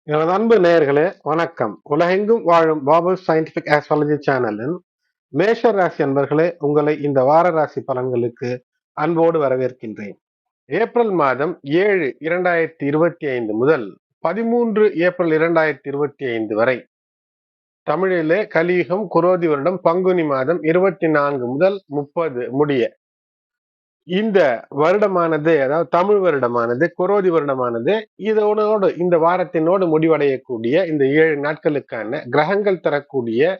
எனது அன்பு நேயர்களே வணக்கம். உலகெங்கும் வாழும் பாபு சயின்டிபிக் ஆஸ்ட்ராலஜி சேனலின் மேஷ ராசி அன்பர்களே, உங்களை இந்த வார ராசி பலன்களுக்கு அன்போடு வரவேற்கின்றேன். ஏப்ரல் மாதம் 7 2025 முதல் 13 ஏப்ரல் 2025 வரை தமிழிலே கலியுகம் குரோதி வருடம் பங்குனி மாதம் 24 முதல் 30 முடிய இந்த வருடமானது, அதாவது தமிழ் வருடமானது, குரோதி வருடமானது இதனோடு இந்த வாரத்தினோடு முடிவடையக்கூடிய இந்த 7 நாட்களுக்கான கிரகங்கள் தரக்கூடிய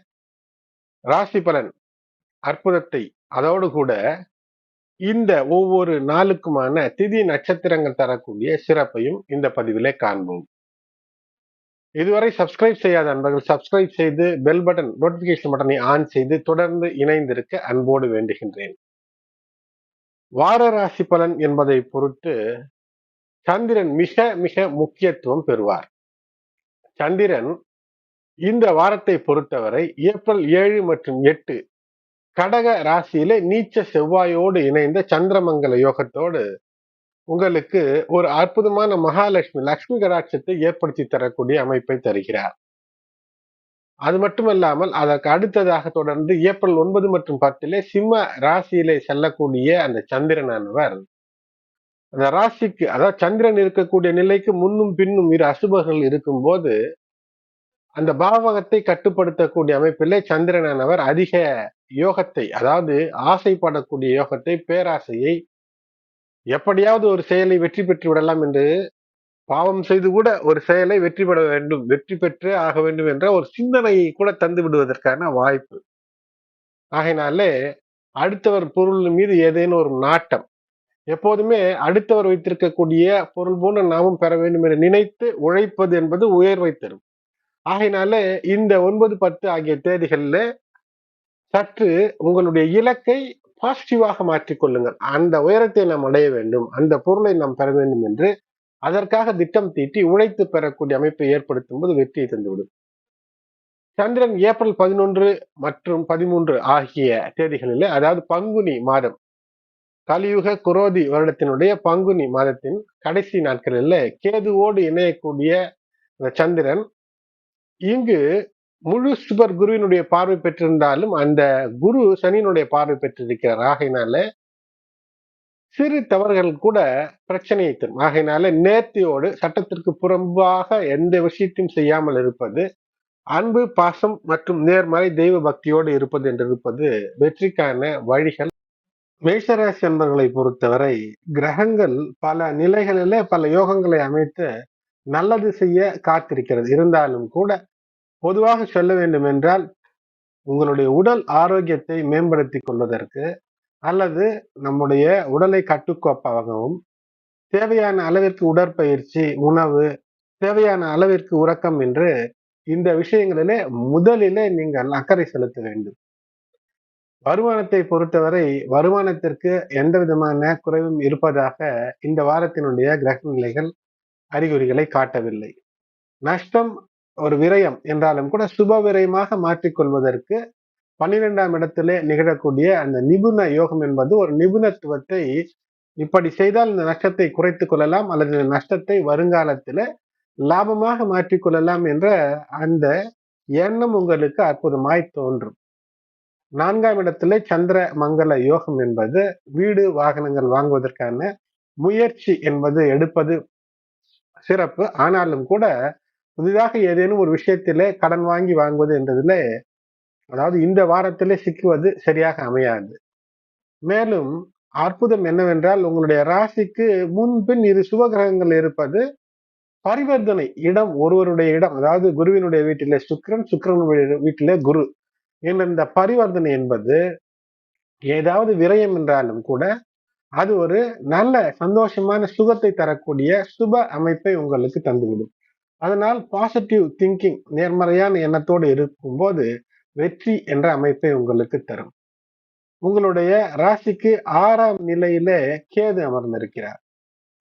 ராசி பலன் அற்புதத்தை, அதோடு கூட இந்த ஒவ்வொரு நாளுக்குமான திதி நட்சத்திரங்கள் தரக்கூடிய சிறப்பையும் இந்த பதிவிலே காண்போம். இதுவரை சப்ஸ்கிரைப் செய்யாத அன்பர்கள் சப்ஸ்கிரைப் செய்து பெல் பட்டன் நோட்டிபிகேஷன் பட்டனை ஆன் செய்து தொடர்ந்து இணைந்திருக்க அன்போடு வேண்டுகின்றேன். வார ராசி பலன் என்பதை பொறுத்து சந்திரன் மிக மிக முக்கியத்துவம் பெறுவார். சந்திரன் இந்த வாரத்தை பொறுத்தவரை ஏப்ரல் 7 மற்றும் 8 கடக ராசியிலே நீச்ச செவ்வாயோடு இணைந்த சந்திரமங்கல யோகத்தோடு உங்களுக்கு ஒரு அற்புதமான லக்ஷ்மி கடாட்சத்தை ஏற்படுத்தி தரக்கூடிய அமைப்பை தருகிறார். அது மட்டுமல்லாமல் அதற்கு அடுத்ததாக தொடர்ந்து ஏப்ரல் 9 மற்றும் 10 சிம்ம ராசியிலே செல்லக்கூடிய அந்த சந்திரனானவர் அந்த ராசிக்கு, அதாவது சந்திரன் இருக்கக்கூடிய நிலைக்கு முன்னும் பின்னும் இரு அசுபர்கள் இருக்கும் போது அந்த பாவகத்தை கட்டுப்படுத்தக்கூடிய அமைப்பிலே சந்திரனானவர் அதிக யோகத்தை, அதாவது ஆசைப்படக்கூடிய யோகத்தை, பேராசையை, எப்படியாவது ஒரு செயலை வெற்றி பெற்று விடலாம் என்று பாவம் செய்து கூட ஒரு செயலை வெற்றி பெற வேண்டும், வெற்றி பெற்றே ஆக வேண்டும் என்ற ஒரு சிந்தனையை கூட தந்து விடுவதற்கான வாய்ப்பு. ஆகையினாலே அடுத்தவர் பொருள் மீது ஏதேனும் ஒரு நாட்டம், எப்போதுமே அடுத்தவர் வைத்திருக்கக்கூடிய பொருள் போன்று நாமும் பெற வேண்டும் என நினைத்து உழைப்பது என்பது உயர்வை தரும். ஆகையினால இந்த 9, 10 ஆகிய தேதிகள்ல சற்று உங்களுடைய இலக்கை பாசிட்டிவாக மாற்றிக் கொள்ளுங்கள். அந்த உயரத்தை நாம் அடைய வேண்டும், அந்த பொருளை நாம் பெற வேண்டும் என்று அதற்காக திட்டம் தீட்டி உழைத்து பெறக்கூடிய அமைப்பை ஏற்படுத்தும் போது வெற்றியை தந்துவிடும். சந்திரன் ஏப்ரல் 11 மற்றும் 13 ஆகிய தேதிகளில், அதாவது பங்குனி மாதம், கலியுக குரோதி வருடத்தினுடைய பங்குனி மாதத்தின் கடைசி நாட்களில் கேதுவோடு இணையக்கூடிய சந்திரன் இங்கு முழு சுபர் குருவினுடைய பார்வை பெற்றிருந்தாலும் அந்த குரு சனியினுடைய பார்வை பெற்றிருக்கிறார். ஆகையினால சிறு தவறுகள் கூட பிரச்சனையை தரும். ஆகையினால நேர்த்தியோடு சட்டத்திற்கு புறம்பாக எந்த விஷயத்தையும் செய்யாமல் இருப்பது, அன்பு, பாசம் மற்றும் நேர்மறை தெய்வ பக்தியோடு இருப்பது என்று இருப்பது வெற்றிக்கான வழிகள். மேஷராசி என்பவர்களை பொறுத்தவரை கிரகங்கள் பல நிலைகளிலே பல யோகங்களை அமைத்து நல்லது செய்ய காத்திருக்கிறது. இருந்தாலும் கூட பொதுவாக சொல்ல வேண்டும் என்றால் உங்களுடைய உடல் ஆரோக்கியத்தை மேம்படுத்திக் கொள்வதற்கு அல்லது நம்முடைய உடலை கட்டுக்கோப்பாகவும் தேவையான அளவிற்கு உடற்பயிற்சி, உணவு, தேவையான அளவிற்கு உறக்கம் என்று இந்த விஷயங்களிலே முதலிலே நீங்கள் அக்கறை செலுத்த வேண்டும். வருமானத்தை பொறுத்தவரை வருமானத்திற்கு எந்த விதமான குறைவும் இருப்பதாக இந்த வாரத்தினுடைய கிரக நிலைகள் அறிகுறிகளை காட்டவில்லை. நஷ்டம் ஒரு விரயம் என்றாலும் கூட சுப விரயமாக மாற்றிக்கொள்வதற்கு 12ஆம் இடத்திலே நிகழக்கூடிய அந்த நிபுண யோகம் என்பது ஒரு நிபுணத்துவத்தை, இப்படி செய்தால் இந்த நஷ்டத்தை குறைத்துக் கொள்ளலாம் அல்லது இந்த நஷ்டத்தை வருங்காலத்தில லாபமாக மாற்றிக்கொள்ளலாம் என்ற அந்த எண்ணம் உங்களுக்கு அற்புதமாய் தோன்றும். 4ஆம் இடத்திலே சந்திர மங்கள யோகம் என்பது வீடு வாகனங்கள் வாங்குவதற்கான முயற்சி என்பது எடுப்பது சிறப்பு. ஆனாலும் கூட புதிதாக ஏதேனும் ஒரு விஷயத்திலே கடன் வாங்கி வாங்குவது என்றதிலே, அதாவது இந்த வாரத்திலே சிக்குவது சரியாக அமையாது. மேலும் அற்புதம் என்னவென்றால் உங்களுடைய ராசிக்கு முன்பின் இரு சுபகிரகங்கள் இருப்பது பரிவர்த்தனை இடம், ஒருவருடைய இடம், அதாவது குருவினுடைய வீட்டிலே சுக்கிரன், சுக்கிரனுடைய வீட்டிலே குரு என்ற இந்த பரிவர்த்தனை என்பது ஏதாவது விரயம் என்றாலும் கூட அது ஒரு நல்ல சந்தோஷமான சுகத்தை தரக்கூடிய சுப அமைப்பை உங்களுக்கு தந்துவிடும். அதனால் பாசிட்டிவ் திங்கிங், நேர்மறையான எண்ணத்தோடு இருக்கும்போது வெற்றி என்ற அமைப்பை உங்களுக்கு தரும். உங்களுடைய ராசிக்கு 6ஆம் நிலையிலே கேது அமர்ந்திருக்கிறார்.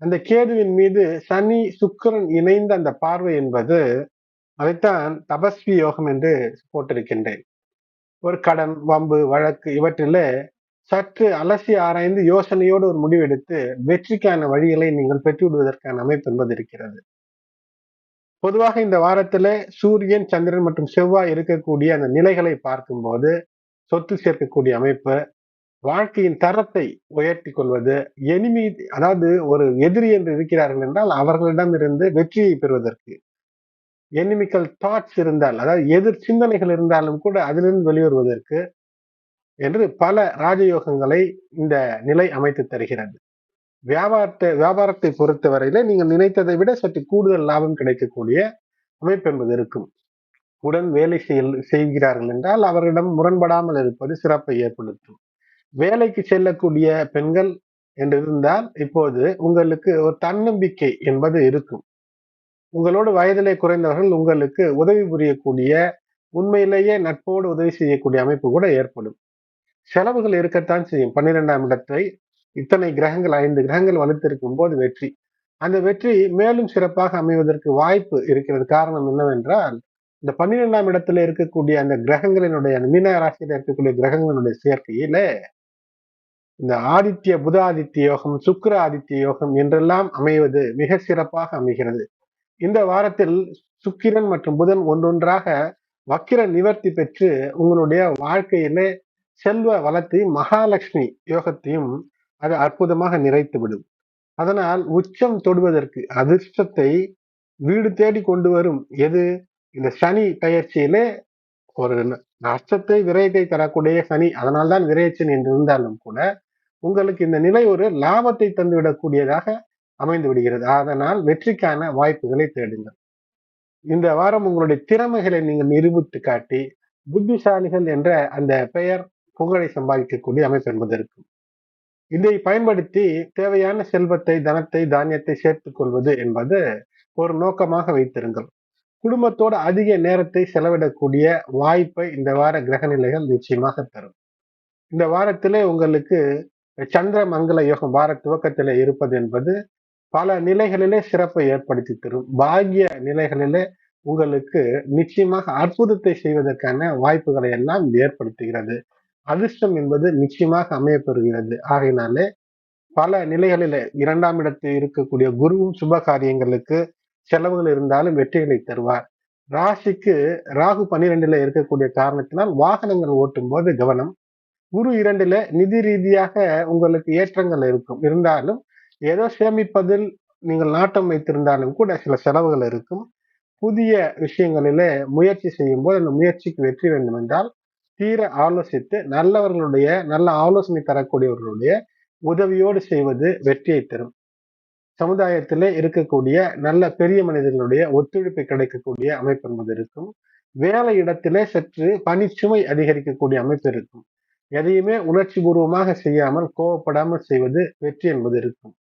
அந்த கேதுவின் மீது சனி சுக்கிரன் இணைந்த அந்த பார்வை என்பது, அதைத்தான் தபஸ்வி யோகம் என்று போட்டிருக்கின்றேன். ஒரு கடன், வம்பு, வழக்கு இவற்றிலே சற்று அலசி ஆராய்ந்து யோசனையோடு ஒரு முடிவெடுத்து வெற்றிக்கான வழிகளை நீங்கள் பெற்றுவிடுவதற்கான அமைப்பு என்பது இருக்கிறது. பொதுவாக இந்த வாரத்துல சூரியன், சந்திரன் மற்றும் செவ்வாய் இருக்கக்கூடிய அந்த நிலைகளை பார்க்கும்போது சொத்து சேர்க்கக்கூடிய அமைப்பு, வாழ்க்கையின் தரத்தை உயர்த்தி கொள்வது, எனிமி அதாவது ஒரு எதிரி என்று இருக்கிறார்கள் என்றால் அவர்களிடம் இருந்து வெற்றியை பெறுவதற்கு, எனிமிக்கல் தாட்ஸ் இருந்தால் அதாவது எதிர் சிந்தனைகள் இருந்தாலும் கூட அதிலிருந்து வெளிவருவதற்கு என்று பல ராஜயோகங்களை இந்த நிலை அமைத்து தருகிறது. வியாபாரத்தை பொறுத்தவரையில நீங்கள் நினைத்ததை விட சற்று கூடுதல் லாபம் கிடைக்கக்கூடிய அமைப்பு என்பது இருக்கும். உடன் வேலை செய்கிறார்கள் என்றால் அவர்களிடம் முரண்படாமல் இருப்பது சிறப்பை ஏற்படுத்தும். வேலைக்கு செல்லக்கூடிய பெண்கள் என்று இருந்தால் இப்போது உங்களுக்கு ஒரு தன்னம்பிக்கை என்பது இருக்கும். உங்களோடு வயதிலே குறைந்தவர்கள் உங்களுக்கு உதவி புரியக்கூடிய, உண்மையிலேயே நட்போடு உதவி செய்யக்கூடிய அமைப்பு கூட ஏற்படும். செலவுகள் இருக்கத்தான் செய்யும். 12ஆம் இடத்தை இத்தனை கிரகங்கள் 5 கிரகங்கள் வலுத்திருக்கும் போது வெற்றி. அந்த வெற்றி மேலும் சிறப்பாக அமைவதற்கு வாய்ப்பு இருக்கிறது. காரணம் என்னவென்றால் இந்த 12ஆம் இடத்துல இருக்கக்கூடிய அந்த கிரகங்களினுடைய மீன ராசியில இருக்கக்கூடிய கிரகங்களுடைய சேர்க்கையில இந்த ஆதித்ய புத ஆதித்ய யோகம், சுக்கிர ஆதித்ய யோகம் என்றெல்லாம் அமைவது மிக சிறப்பாக அமைகிறது. இந்த வாரத்தில் சுக்கிரன் மற்றும் புதன் ஒன்றொன்றாக வக்கிர நிவர்த்தி பெற்று உங்களுடைய வாழ்க்கையிலே செல்வ வளத்தையும் மகாலட்சுமி யோகத்தையும் அது அற்புதமாக நிறைத்துவிடும். அதனால் உச்சம் தொடுவதற்கு அதிர்ஷ்டத்தை வீடு தேடி கொண்டு வரும் எது இந்த சனி பயிற்சியிலே ஒரு நஷ்டத்தை விரயத்தை தரக்கூடிய சனி, அதனால்தான் விரயச்சன் என்று இருந்தாலும் கூட உங்களுக்கு இந்த நிலை ஒரு லாபத்தை தந்துவிடக்கூடியதாக அமைந்து விடுகிறது. அதனால் வெற்றிக்கான வாய்ப்புகளை தேடுங்கள். இந்த வாரம் உங்களுடைய திறமைகளை நீங்கள் நிரூபித்து காட்டி புத்திசாலிகள் என்ற அந்த பெயர் புகழை சம்பாதிக்கக்கூடிய அமைப்பு என்பது இருக்கும். இதை பயன்படுத்தி தேவையான செல்வத்தை, தனத்தை, தானியத்தை சேர்த்துக் கொள்வது என்பது ஒரு நோக்கமாக வைத்திருங்கள். குடும்பத்தோடு அதிக நேரத்தை செலவிடக்கூடிய வாய்ப்பை இந்த வார கிரக நிலைகள் நிச்சயமாக தரும். இந்த வாரத்திலே உங்களுக்கு சந்திர மங்கள யோகம் வார துவக்கத்திலே இருப்பது என்பது பல நிலைகளிலே சிறப்பை ஏற்படுத்தி தரும். பாக்கிய நிலைகளிலே உங்களுக்கு நிச்சயமாக அற்புதத்தை செய்வதற்கான வாய்ப்புகளை எல்லாம் ஏற்படுத்துகிறது. அதிர்ஷ்டம் என்பது நிச்சயமாக அமையப்பெறுகிறது. ஆகையினாலே பல நிலைகளில 2ஆம் இடத்தில் இருக்கக்கூடிய குருவும் சுப காரியங்களுக்கு செலவுகள் இருந்தாலும் வெற்றிகளை தருவார். ராசிக்கு ராகு 12ல இருக்கக்கூடிய காரணத்தினால் வாகனங்கள் ஓட்டும் போது கவனம். குரு 2ல நிதி ரீதியாக உங்களுக்கு ஏற்றங்கள் இருக்கும். இருந்தாலும் ஏதோ சேமிப்பதில் நீங்கள் நாட்டம் வைத்திருந்தாலும் கூட சில செலவுகள் இருக்கும். புதிய விஷயங்களிலே முயற்சி செய்யும் போது அந்த முயற்சிக்கு வெற்றி வேண்டும் என்றால் தீர ஆலோசித்து நல்ல ஆலோசனை தரக்கூடியவர்களுடைய உதவியோடு செய்வது வெற்றியை தரும். சமுதாயத்திலே இருக்கக்கூடிய நல்ல பெரிய மனிதர்களுடைய ஒத்துழைப்பு கிடைக்கக்கூடிய அமைப்பு என்பது இருக்கும். வேலை இடத்திலே சற்று பணிச்சுமை அதிகரிக்கக்கூடிய அமைப்பு இருக்கும். எதையுமே உணர்ச்சி பூர்வமாக செய்யாமல் கோவப்படாமல் செய்வது வெற்றி என்பது இருக்கும்.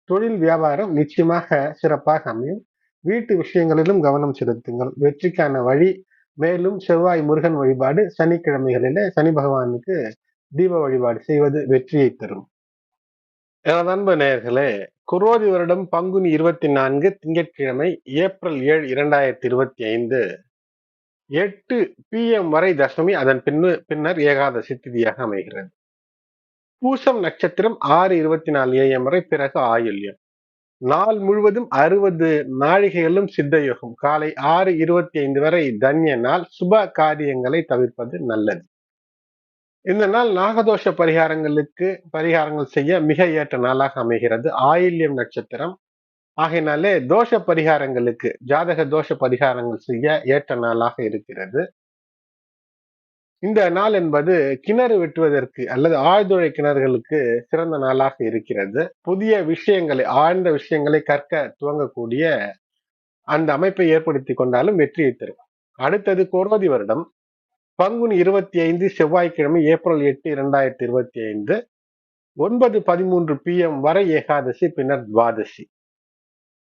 தொழில் வியாபாரம் நிச்சயமாக சிறப்பாக அமையும். வீட்டு விஷயங்களிலும் கவனம் செலுத்துங்கள். வெற்றிக்கான வழி மேலும் செவ்வாய் முருகன் வழிபாடு, சனிக்கிழமைகளிலே சனி பகவானுக்கு தீப வழிபாடு செய்வது வெற்றியை தரும். எனது அன்பு நேயர்களே, குரோதி வருடம் பங்குனி 24 திங்கட்கிழமை ஏப்ரல் 7 2025 8 PM வரை தசமி, அதன் பின்னர் ஏகாதசி திதியாக அமைகிறது. பூசம் நட்சத்திரம் 6:24 AM வரை, பிறகு ஆயுள்யம். நாள் முழுவதும் 60 நாழிகைகளும் சித்த யோகம். காலை 6:25 வரை தன்ய நாள். சுப காரியங்களை தவிர்ப்பது நல்லது. இந்த நாள் நாகதோஷ பரிகாரங்கள் செய்ய மிக ஏற்ற நாளாக அமைகிறது. ஆயில்யம் நட்சத்திரம் ஆகையினாலே தோஷ பரிகாரங்களுக்கு, ஜாதக தோஷ பரிகாரங்கள் செய்ய ஏற்ற நாளாக இருக்கிறது. இந்த நாள் என்பது கிணறு வெட்டுவதற்கு அல்லது ஆழ்துளை கிணறுகளுக்கு சிறந்த நாளாக இருக்கிறது. புதிய விஷயங்களை, ஆழ்ந்த விஷயங்களை கற்க துவங்கக்கூடிய அந்த அமைப்பை ஏற்படுத்தி கொண்டாலும் வெற்றியை தரும். அடுத்தது குரோதி வருடம் பங்குனி 25 செவ்வாய்க்கிழமை ஏப்ரல் 8 2025 9:13 PM வரை ஏகாதசி, பின்னர் துவாதசி.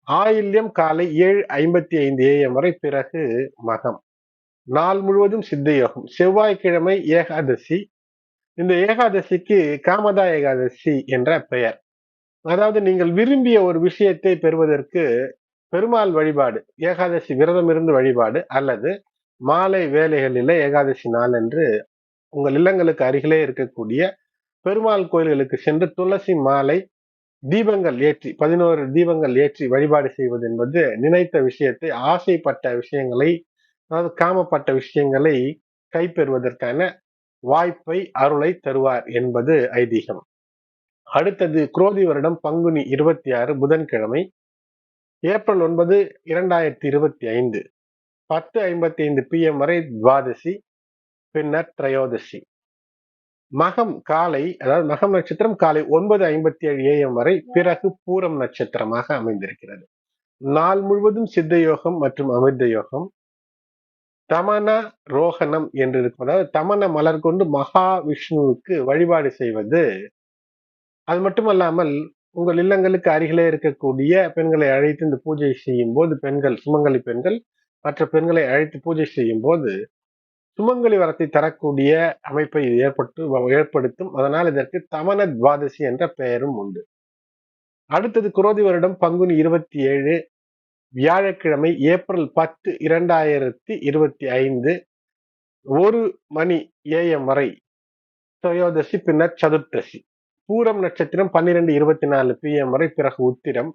ஆயில்யம் காலை 7:55 AM வரை, பிறகு மகம். நாள் முழுவதும் சித்த யோகம். செவ்வாய்க்கிழமை ஏகாதசி. இந்த ஏகாதசிக்கு காமதா ஏகாதசி என்ற பெயர். அதாவது நீங்கள் விரும்பிய ஒரு விஷயத்தை பெறுவதற்கு பெருமாள் வழிபாடு, ஏகாதசி விரதம் இருந்து வழிபாடு, அல்லது மாலை வேலைகளில ஏகாதசி நாள் என்று உங்கள் இல்லங்களுக்கு அருகிலே இருக்கக்கூடிய பெருமாள் கோயில்களுக்கு சென்று துளசி மாலை, தீபங்கள் ஏற்றி 11 தீபங்கள் ஏற்றி வழிபாடு செய்வது என்பது நினைத்த விஷயத்தை, ஆசைப்பட்ட விஷயங்களை, அதாவது காமப்பட்ட விஷயங்களை கைப்பெறுவதற்கான வாய்ப்பை, அருளை தருவார் என்பது ஐதீகம். அடுத்தது குரோதி வருடம் பங்குனி 26 புதன்கிழமை, ஏப்ரல் 9, 2025 10:55 PM வரை துவாதசி, பின்னர் திரையோதசி. மகம் காலை, அதாவது மகம் நட்சத்திரம் காலை 9:57 AM வரை, பிறகு பூரம் நட்சத்திரமாக அமைந்திருக்கிறது. நாள் முழுவதும் சித்த யோகம் மற்றும் அமிர்த யோகம். தமன ரோகணம் என்று இருக்கும், அதாவது தமன மலர் கொண்டு மகாவிஷ்ணுவுக்கு வழிபாடு செய்வது. அது மட்டுமல்லாமல் உங்கள் இல்லங்களுக்கு அருகிலே இருக்கக்கூடிய பெண்களை அழைத்து இந்த பூஜை செய்யும் போது, பெண்கள் சுமங்கலி பெண்கள் மற்ற பெண்களை அழைத்து பூஜை செய்யும் போது சுமங்கலி வரத்தை தரக்கூடிய அமைப்பை ஏற்படுத்தும். அதனால் இதற்கு தமன துவாதசி என்ற பெயரும் உண்டு. அடுத்தது குரோதி வருடம் பங்குனி 27 வியாழக்கிழமை, ஏப்ரல் 10, 2025 1 மணி AM வரை திரையோதசி, பின்னர் சதுர்த்தசி. பூரம் நட்சத்திரம் 12:24 PM வரை, பிறகு உத்திரம்.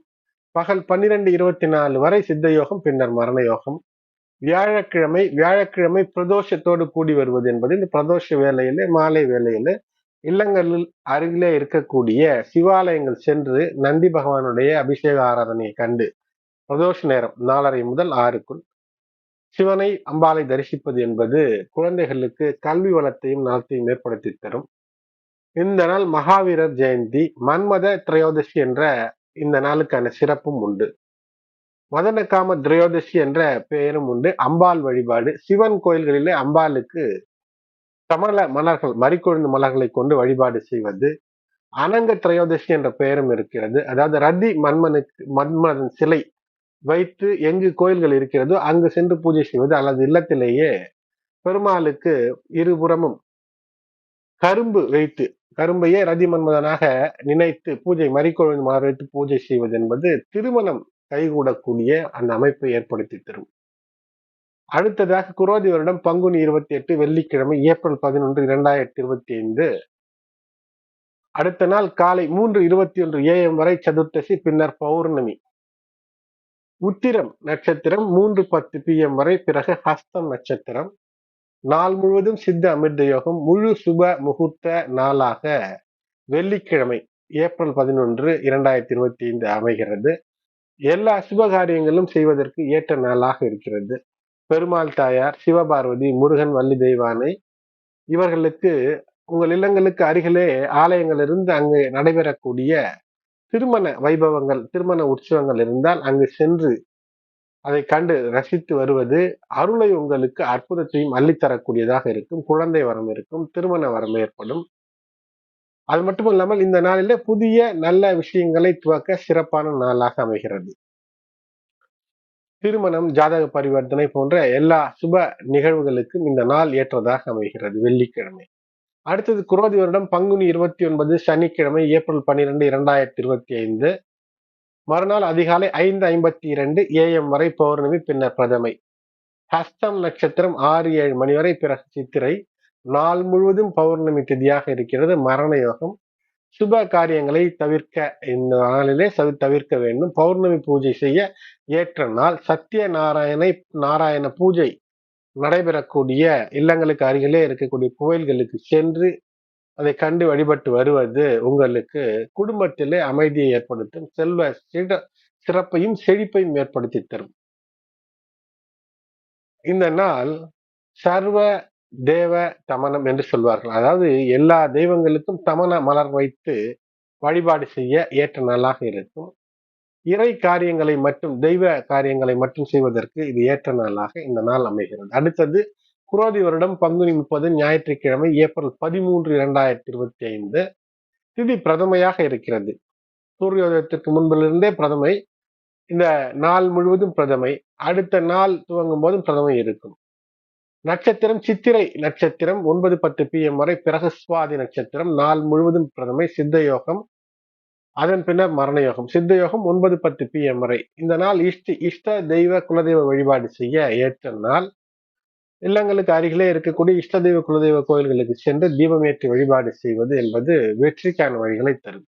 பகல் 12:24 வரை சித்த யோகம், பின்னர் மரண யோகம். வியாழக்கிழமை பிரதோஷத்தோடு கூடி வருவது என்பது இந்த பிரதோஷ வேளையில, மாலை வேளையில இல்லங்களில் அருகிலே இருக்கக்கூடிய சிவாலயங்கள் சென்று நந்தி பகவானுடைய அபிஷேக ஆராதனையை கண்டு பிரதோஷ நேரம் 4:30 முதல் 6க்குள் சிவனை, அம்பாளை தரிசிப்பது என்பது குழந்தைகளுக்கு கல்வி வளத்தையும் நலத்தையும் ஏற்படுத்தி தரும். இந்த நாள் மகாவீரர் ஜெயந்தி, மன்மத திரையோதசி என்ற இந்த நாளுக்கான சிறப்பும் உண்டு. மதனகாம திரையோதசி என்ற பெயரும் உண்டு. அம்பாள் வழிபாடு, சிவன் கோயில்களிலே அம்பாளுக்கு கமல மலர்கள், மறிக்கொழுந்து மலர்களை கொண்டு வழிபாடு செய்வது. அனங்க திரையோதசி என்ற பெயரும் இருக்கிறது. அதாவது ரதி மன்மதன் சிலை வைத்து எங்கு கோயில்கள் இருக்கிறதோ அங்கு சென்று பூஜை செய்வது, அல்லது இல்லத்திலேயே பெருமாளுக்கு இருபுறமும் கரும்பு வைத்து, கரும்பையே ரதி மன்மதனாக நினைத்து பூஜை, மறிக்கொழுந்து மலர் வைத்து பூஜை செய்வது என்பது திருமணம் கைகூடக்கூடிய அந்த அமைப்பை ஏற்படுத்தி தரும். அடுத்ததாக குரோதி வருடம் பங்குனி 28 வெள்ளிக்கிழமை, ஏப்ரல் 11, 2025 அடுத்த நாள் காலை 3:21 AM வரை சதுர்த்தசி, பின்னர் பௌர்ணமி. உத்திரம் நட்சத்திரம் 3:10 PM வரை, பிறகு ஹஸ்தம் நட்சத்திரம். நாள் முழுவதும் சித்த அமிர்த யோகம். முழு சுப முகூர்த்த நாளாக வெள்ளிக்கிழமை, ஏப்ரல் 11, 2025 அமைகிறது. எல்லா சுப காரியங்களும் செய்வதற்கு ஏற்ற நாளாக இருக்கிறது. பெருமாள் தாயார், சிவபார்வதி, முருகன், வள்ளி தெய்வானை இவர்களுக்கு உங்கள் இல்லங்களுக்கு அருகிலே ஆலயங்கள் இருந்து அங்கு நடைபெறக்கூடிய திருமண வைபவங்கள், திருமண உற்சவங்கள் இருந்தால் அங்கு சென்று அதை கண்டு ரசித்து வருவது அருளை உங்களுக்கு அற்புதத்தையும் அள்ளித்தரக்கூடியதாக இருக்கும். குழந்தை வரம் இருக்கும், திருமண வரம் ஏற்படும். அது மட்டுமல்லாமல் இந்த நாளிலே புதிய நல்ல விஷயங்களை துவக்க சிறப்பான நாளாக அமைகிறது. திருமணம், ஜாதக பரிவர்த்தனை போன்ற எல்லா சுப நிகழ்வுகளுக்கும் இந்த நாள் ஏற்றதாக அமைகிறது, வெள்ளிக்கிழமை. அடுத்தது குரோதி வருடம் பங்குனி 29 சனிக்கிழமை, ஏப்ரல் 12, 2025 மறுநாள் அதிகாலை 5:52 AM வரை பௌர்ணமி, பின்னர் பிரதமை. ஹஸ்தம் நட்சத்திரம் 6-7 மணி வரை, பிறகு சித்திரை. நாள் முழுவதும் பௌர்ணமி திதியாக இருக்கிறது. மரண யோகம். சுப காரியங்களை தவிர்க்க இந்த நாளிலே தவிர்க்க வேண்டும். பௌர்ணமி பூஜை செய்ய ஏற்ற நாள். சத்திய நாராயண பூஜை நடைபெறக்கூடிய இல்லங்களுக்கு அருகிலே இருக்கக்கூடிய கோயில்களுக்கு சென்று அதை கண்டு வழிபட்டு வருவது உங்களுக்கு குடும்பத்திலே அமைதியை ஏற்படுத்தும், செல்வ சிறப்பையும் செழிப்பையும் ஏற்படுத்தி தரும். இந்த நாள் சர்வ தேவ தமனம் என்று சொல்வார்கள். அதாவது எல்லா தெய்வங்களுக்கும் தமன மலர் வைத்து வழிபாடு செய்ய ஏற்ற நாளாக இருக்கும். இறை காரியங்களை மட்டும், தெய்வ காரியங்களை மட்டும் செய்வதற்கு இது ஏற்ற நாளாக இந்த நாள் அமைகிறது. அடுத்தது குரோதி வருடம் பங்குனி 30 ஞாயிற்றுக்கிழமை, ஏப்ரல் 13, 2025 திதி பிரதமையாக இருக்கிறது. சூரியோதயத்திற்கு முன்பிலிருந்தே பிரதமை, இந்த நாள் முழுவதும் பிரதமை, அடுத்த நாள் துவங்கும் போதும் பிரதமை இருக்கும். நட்சத்திரம் சித்திரை நட்சத்திரம் 9:10 PM வரை, பிறகு சுவாதி நட்சத்திரம். நாள் முழுவதும் பிரதமை, சித்த யோகம், அதன் பின்னர் மரண யோகம். சித்த யோகம் 9:10 PM வரை. இந்த நாள் இஷ்ட தெய்வ குலதெய்வ வழிபாடு செய்ய ஏற்ற நாள். இல்லங்களுக்கு அருகிலே இருக்கக்கூடிய இஷ்ட தெய்வ குலதெய்வ கோயில்களுக்கு சென்று தீபமேற்றி வழிபாடு செய்வது என்பது வெற்றிக்கான வழிகளை தரும்.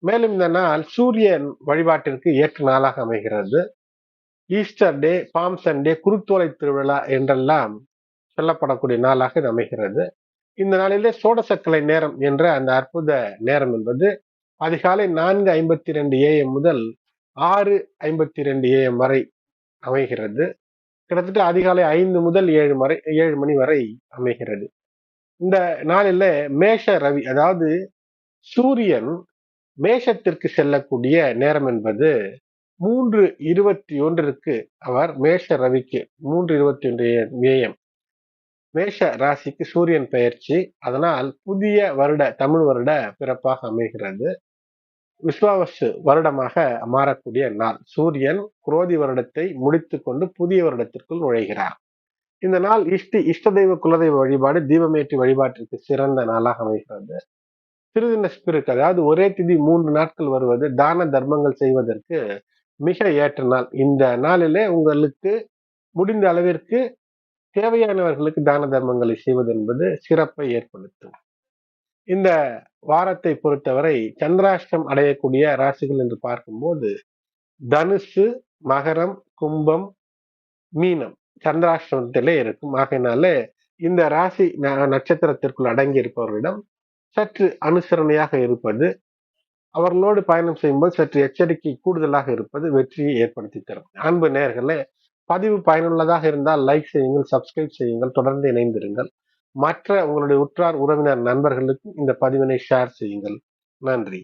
மேலும் இந்த நாள் சூரியன் வழிபாட்டிற்கு ஏற்ற நாளாக அமைகிறது. ஈஸ்டர் டே, பாம் சண்டே, குருத்தோலை திருவிழா என்றெல்லாம் சொல்லப்படக்கூடிய நாளாக இது அமைகிறது. இந்த நாளிலே சோடசக்கலை நேரம் என்ற அந்த அற்புத நேரம் என்பது அதிகாலை 4:52 AM முதல் 6:52 AM வரை அமைகிறது. கிட்டத்தட்ட அதிகாலை 5 முதல் 7 மணி வரை அமைகிறது. இந்த நாளில மேஷ ரவி, அதாவது சூரியன் மேஷத்திற்கு செல்லக்கூடிய நேரம் என்பது 3:21 அவர் மேஷ ரவிக்கு 3:21 AM மேஷ ராசிக்கு சூரியன் பெயர்ச்சி. அதனால் புதிய வருட, தமிழ் வருட பிறப்பாக அமைகிறது. விஸ்வாவசு வருடமாக மாறக்கூடிய நாள். சூரியன் குரோதி வருடத்தை முடித்துக் கொண்டு புதிய வருடத்திற்குள் நுழைகிறார். இந்த நாள் இஷ்ட தெய்வ குலதெய்வ வழிபாடு, தீபமேற்றி வழிபாட்டிற்கு சிறந்த நாளாக அமைகிறது. திருதின ஸ்பிரிட், அதாவது ஒரே திதி 3 நாட்கள் வருவது தான தர்மங்கள் செய்வதற்கு மிக ஏற்ற நாள். இந்த நாளிலே உங்களுக்கு முடிந்த அளவிற்கு தேவையானவர்களுக்கு தான தர்மங்களை செய்வது என்பது சிறப்பை ஏற்படுத்தும். இந்த வாரத்தை பொறுத்தவரை சந்திராஷ்டம் அடையக்கூடிய ராசிகள் என்று பார்க்கும்போது தனுசு, மகரம், கும்பம், மீனம் சந்திராஷ்டமத்திலே இருக்கும். ஆகையினால இந்த ராசி நட்சத்திரத்திற்குள் அடங்கி இருப்பவர்களிடம் சற்று அனுசரணையாக இருப்பது, அவர்களோடு பயணம் செய்யும்போது சற்று எச்சரிக்கை கூடுதலாக இருப்பது வெற்றியை ஏற்படுத்தி தரும். அன்பு நேயர்களே, பதிவு பயனுள்ளதாக இருந்தால் லைக் செய்யுங்கள், சப்ஸ்கிரைப் செய்யுங்கள், தொடர்ந்து இணைந்திருங்கள். மற்ற உங்களுடைய உற்றார், உறவினர், நண்பர்களுக்கும் இந்த பதிவினை ஷேர் செய்யுங்கள். நன்றி.